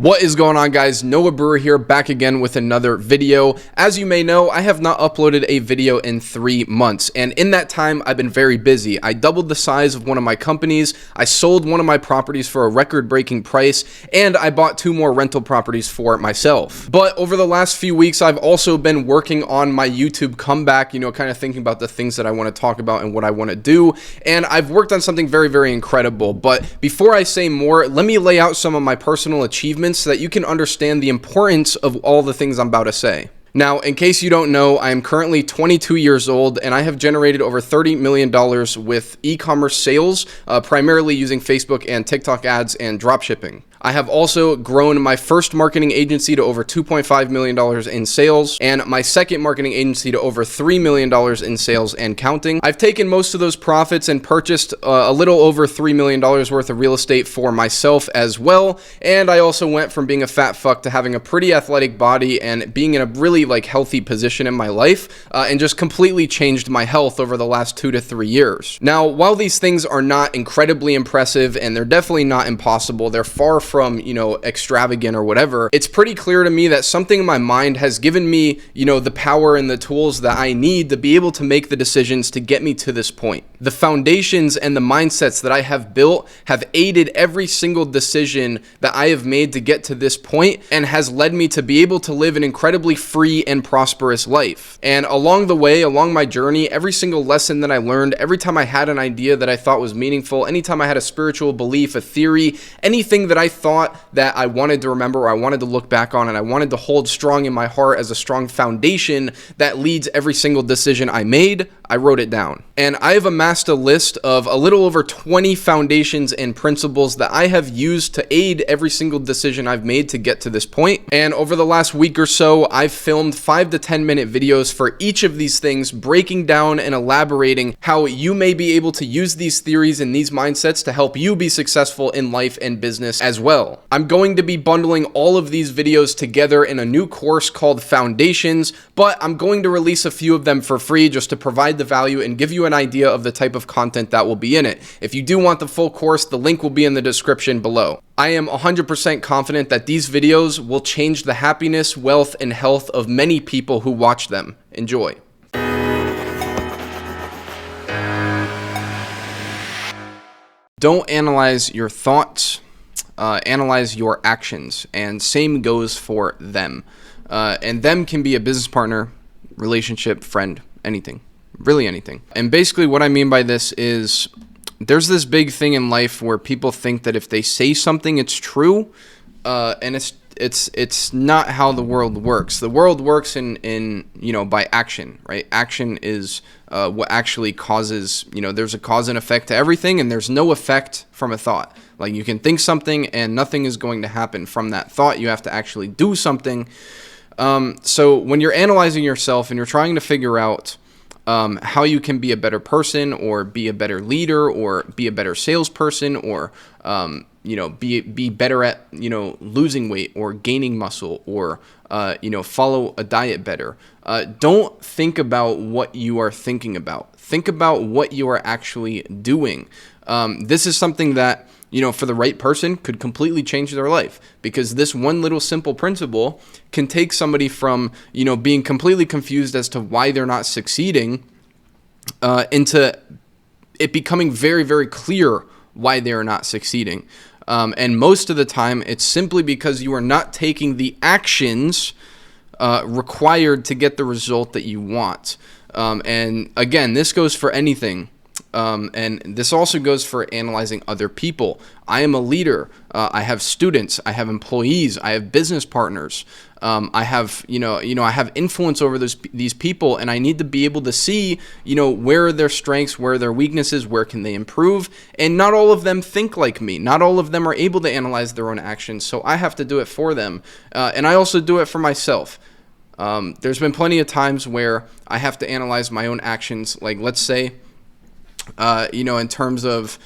What is going on, guys? Noah Brewer here, back again with another video. As you may know, I have not uploaded a video in 3 months, and in that time I've been very busy. I doubled the size of one of my companies, I sold one of my properties for a record-breaking price, and I bought 2 more rental properties for myself. But over the last few weeks, I've also been working on my YouTube comeback, kind of thinking about the things that I want to talk about and what I want to do, and I've worked on something very, very incredible. But before I say more, let me lay out some of my personal achievements so that you can understand the importance of all the things I'm about to say. Now, in case you don't know, I am currently 22 years old and I have generated over $30 million with e-commerce sales, primarily using Facebook and TikTok ads and dropshipping. I have also grown my first marketing agency to over $2.5 million in sales and my second marketing agency to over $3 million in sales and counting. I've taken most of those profits and purchased a little over $3 million worth of real estate for myself as well. And I also went from being a fat fuck to having a pretty athletic body and being in a really healthy position in my life, and just completely changed my health over the last 2 to 3 years. Now, while these things are not incredibly impressive and they're definitely not impossible, they're far from, extravagant or whatever, it's pretty clear to me that something in my mind has given me, the power and the tools that I need to be able to make the decisions to get me to this point. The foundations and the mindsets that I have built have aided every single decision that I have made to get to this point and has led me to be able to live an incredibly free and prosperous life. And along the way, along my journey, every single lesson that I learned, every time I had an idea that I thought was meaningful, anytime I had a spiritual belief, a theory, anything that I thought that I wanted to remember or I wanted to look back on and I wanted to hold strong in my heart as a strong foundation that leads every single decision I made, I wrote it down. And I have amassed a list of a little over 20 foundations and principles that I have used to aid every single decision I've made to get to this point. And over the last week or so, I've filmed 5 to 10 minute videos for each of these things, breaking down and elaborating how you may be able to use these theories and these mindsets to help you be successful in life and business as well. I'm going to be bundling all of these videos together in a new course called Foundations, but I'm going to release a few of them for free just to provide the value and give you an idea of the type of content that will be in it. If you do want the full course, the link will be in the description below. I am 100% confident that these videos will change the happiness, wealth, and health of many people who watch them. Enjoy. Don't analyze your thoughts, analyze your actions, and same goes for them. And them can be a business partner, relationship, friend, anything, really anything. And basically what I mean by this is there's this big thing in life where people think that if they say something, it's true, and it's not how the world works. The world works in by action, right? Action is what actually causes, there's a cause and effect to everything, and there's no effect from a thought. Like, you can think something and nothing is going to happen from that thought. You have to actually do something. So when you're analyzing yourself and you're trying to figure out how you can be a better person or be a better leader or be a better salesperson or be better at losing weight or gaining muscle or follow a diet better, don't think about what you are thinking about. Think about what you are actually doing. This is something that for the right person could completely change their life, because this one little simple principle can take somebody from, being completely confused as to why they're not succeeding, into it becoming very, very clear why they are not succeeding. And most of the time, it's simply because you are not taking the actions required to get the result that you want. And again, this goes for anything. And this also goes for analyzing other people. I am a leader. I have students. I have employees. I have business partners. I have, I have influence over these people, and I need to be able to see, where are their strengths, where are their weaknesses, where can they improve. And not all of them think like me. Not all of them are able to analyze their own actions. So I have to do it for them. And I also do it for myself. There's been plenty of times where I have to analyze my own actions. Like, let's say, in terms of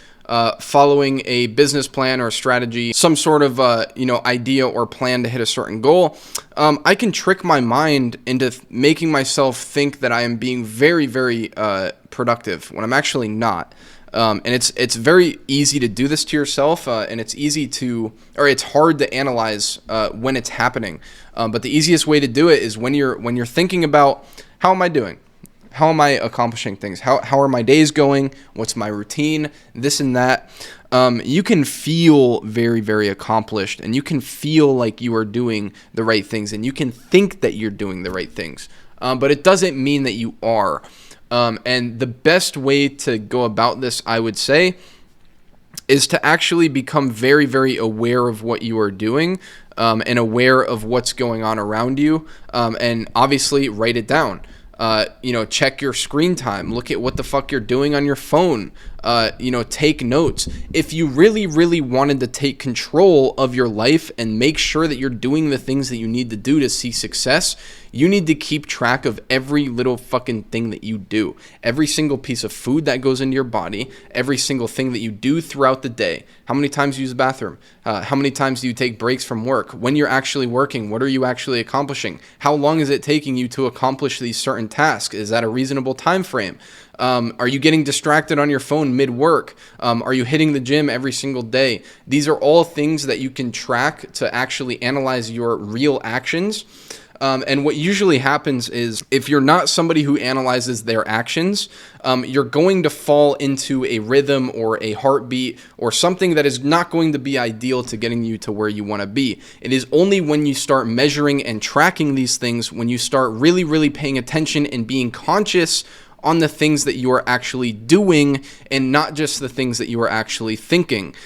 following a business plan or strategy, some sort of, idea or plan to hit a certain goal, I can trick my mind into making myself think that I am being very, very productive when I'm actually not. And it's very easy to do this to yourself, and it's hard to analyze when it's happening. But the easiest way to do it is when you're thinking about, how am I doing? How am I accomplishing things? How are my days going? What's my routine? This and that. You can feel very, very accomplished, and you can feel like you are doing the right things, and you can think that you're doing the right things. But it doesn't mean that you are. And the best way to go about this, I would say, is to actually become very, very aware of what you are doing, and aware of what's going on around you, and obviously write it down. Check your screen time, look at what the fuck you're doing on your phone, take notes. If you really, really wanted to take control of your life and make sure that you're doing the things that you need to do to see success, you need to keep track of every little fucking thing that you do, every single piece of food that goes into your body, every single thing that you do throughout the day. How many times you use the bathroom? How many times do you take breaks from work? When you're actually working, what are you actually accomplishing? How long is it taking you to accomplish these certain tasks? Is that a reasonable time frame? Are you getting distracted on your phone mid-work? Are you hitting the gym every single day? These are all things that you can track to actually analyze your real actions. And what usually happens is, if you're not somebody who analyzes their actions, you're going to fall into a rhythm or a heartbeat or something that is not going to be ideal to getting you to where you want to be. It is only when you start measuring and tracking these things, when you start really, really paying attention and being conscious on the things that you are actually doing and not just the things that you are actually thinking.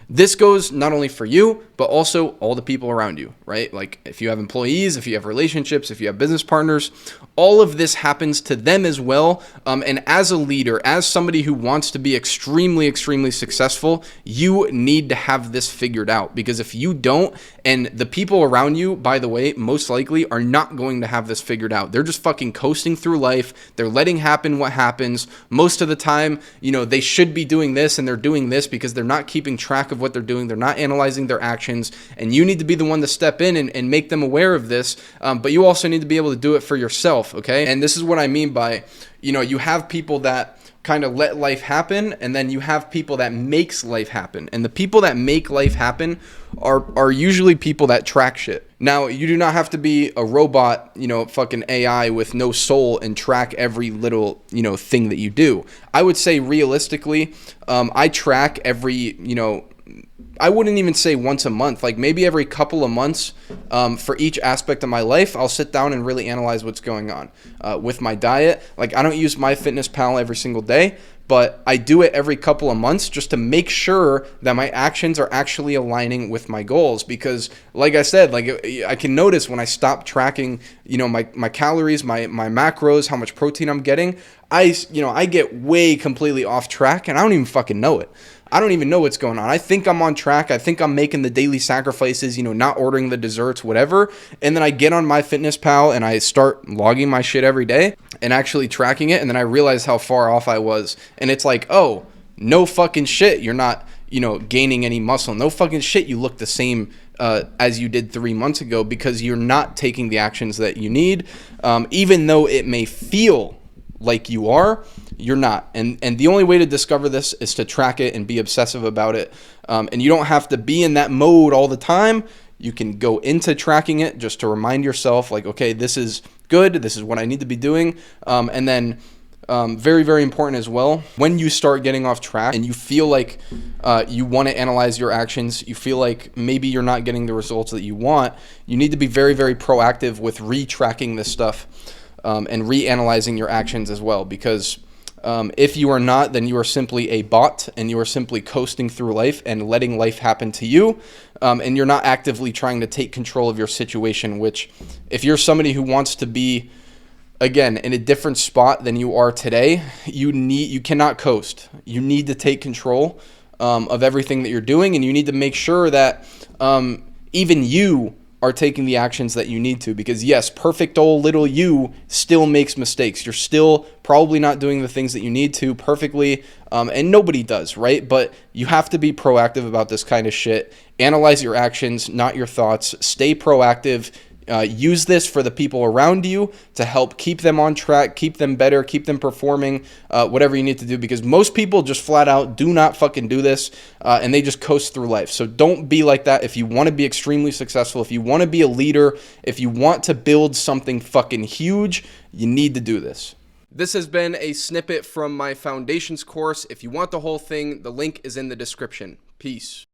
This goes not only for you, but also all the people around you, right? Like if you have employees, if you have relationships, if you have business partners, all of this happens to them as well. And as a leader, as somebody who wants to be extremely, extremely successful, you need to have this figured out, because if you don't, and the people around you, by the way, most likely are not going to have this figured out. They're just fucking coasting through life. They're letting happen what happens. Most of the time, they should be doing this and they're doing this because they're not keeping track of what they're doing. They're not analyzing their actions, and you need to be the one to step in and make them aware of this. But you also need to be able to do it for yourself, okay? And this is what I mean by, you have people that kind of let life happen, and then you have people that makes life happen. And the people that make life happen are usually people that track shit. Now, you do not have to be a robot, fucking AI with no soul and track every little, thing that you do. I would say realistically, I track every, I wouldn't even say once a month, like maybe every couple of months, for each aspect of my life, I'll sit down and really analyze what's going on with my diet. Like I don't use MyFitnessPal every single day, but I do it every couple of months just to make sure that my actions are actually aligning with my goals. Because like I said, like I can notice when I stop tracking, my calories, my macros, how much protein I'm getting, I get way completely off track and I don't even fucking know it. I don't even know what's going on. I think I'm on track. I think I'm making the daily sacrifices, not ordering the desserts, whatever. And then I get on MyFitnessPal and I start logging my shit every day and actually tracking it. And then I realize how far off I was. And it's like, oh, no fucking shit. You're not, gaining any muscle. No fucking shit. You look the same as you did 3 months ago, because you're not taking the actions that you need. Even though it may feel like you are, you're not. And the only way to discover this is to track it and be obsessive about it. And you don't have to be in that mode all the time. You can go into tracking it just to remind yourself, like, okay, this is good. This is what I need to be doing. And then very, very important as well, when you start getting off track and you feel like you want to analyze your actions, you feel like maybe you're not getting the results that you want, you need to be very, very proactive with retracking this stuff. And reanalyzing your actions as well, because if you are not, then you are simply a bot and you are simply coasting through life and letting life happen to you, and you're not actively trying to take control of your situation, which if you're somebody who wants to be, again, in a different spot than you are today, you cannot coast. You need to take control of everything that you're doing, and you need to make sure that even you are taking the actions that you need to, because yes, perfect old little you still makes mistakes. You're still probably not doing the things that you need to perfectly, and nobody does, right? But you have to be proactive about this kind of shit. Analyze your actions, not your thoughts. Stay proactive. use this for the people around you to help keep them on track, keep them better, keep them performing, whatever you need to do, because most people just flat out do not fucking do this, and they just coast through life. So don't be like that. If you want to be extremely successful, if you want to be a leader, if you want to build something fucking huge, you need to do this. This has been a snippet from my foundations course. If you want the whole thing, the link is in the description. Peace.